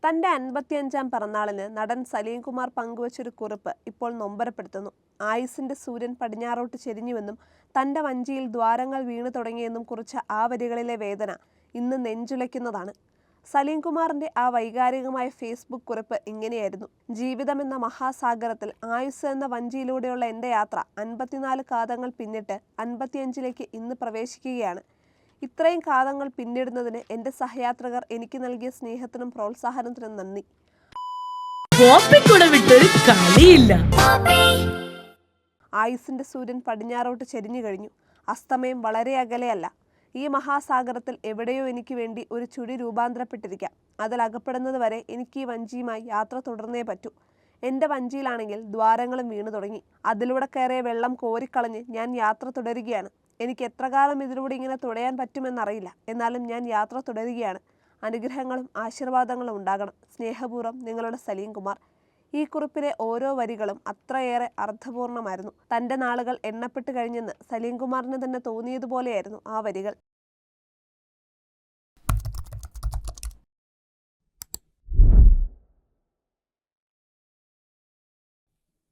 തൻ്റെ 55-ാം പിറന്നാളിന് നടൻ സലീം കുമാർ പങ്കുവച്ചൊരു കുറിപ്പ് ഇപ്പോൾ നൊമ്പരപ്പെടുത്തുന്നു. ആയുസിൻ്റെ സൂര്യൻ പടിഞ്ഞാറോട്ട് ചെരിഞ്ഞുവെന്നും തൻ്റെ വഞ്ചിയിൽ ദ്വാരങ്ങൾ വീണു തുടങ്ങിയെന്നും കുറിച്ച ആ വരികളിലെ വേദന ഇന്ന് നെഞ്ചുലയ്ക്കുന്നതാണ്. സലീം കുമാറിൻ്റെ ആ വൈകാരികമായ ഫേസ്ബുക്ക് കുറിപ്പ് ഇങ്ങനെയായിരുന്നു: ജീവിതമെന്ന മഹാസാഗരത്തിൽ ആയുസ് എന്ന വഞ്ചിയിലൂടെയുള്ള എൻ്റെ യാത്ര 54 കാതങ്ങൾ പിന്നിട്ട് 55ലേക്ക് ഇന്ന് പ്രവേശിക്കുകയാണ്. ഇത്രയും കാതങ്ങൾ പിന്നിടുന്നതിന് എൻ്റെ സഹയാത്രികർ എനിക്ക് നൽകിയ സ്നേഹത്തിനും പ്രോത്സാഹനത്തിനും നന്ദി. ആയുസിൻ്റെ സൂര്യൻ പടിഞ്ഞാറോട്ട് ചെരിഞ്ഞു കഴിഞ്ഞു. അസ്തമയം വളരെ അകലെയല്ല. ഈ മഹാസാഗരത്തിൽ എവിടെയോ എനിക്ക് വേണ്ടി ഒരു ചുഴി രൂപാന്തരപ്പെട്ടിരിക്കാം. അതിലകപ്പെടുന്നത് വരെ എനിക്ക് ഈ വഞ്ചിയുമായി യാത്ര തുടർന്നേ പറ്റൂ. എൻ്റെ വഞ്ചിയിലാണെങ്കിൽ ദ്വാരങ്ങളും വീണു തുടങ്ങി. അതിലൂടെ കയറിയ വെള്ളം കോരിക്കളഞ്ഞ് ഞാൻ യാത്ര തുടരുകയാണ്. എനിക്ക് എത്ര കാലം ഇതിലൂടെ ഇങ്ങനെ തുഴയാൻ പറ്റുമെന്നറിയില്ല. എന്നാലും ഞാൻ യാത്ര തുടരുകയാണ്. അനുഗ്രഹങ്ങളും ആശീർവാദങ്ങളും ഉണ്ടാകണം. സ്നേഹപൂർവ്വം, നിങ്ങളുടെ സലീം കുമാർ. ഈ കുറിപ്പിലെ ഓരോ വരികളും അത്രയേറെ അർത്ഥപൂർണമായിരുന്നു. തൻ്റെ നാളുകൾ എണ്ണപ്പെട്ട് കഴിഞ്ഞെന്ന് സലീം കുമാറിന് തന്നെ തോന്നിയതുപോലെയായിരുന്നു ആ വരികൾ.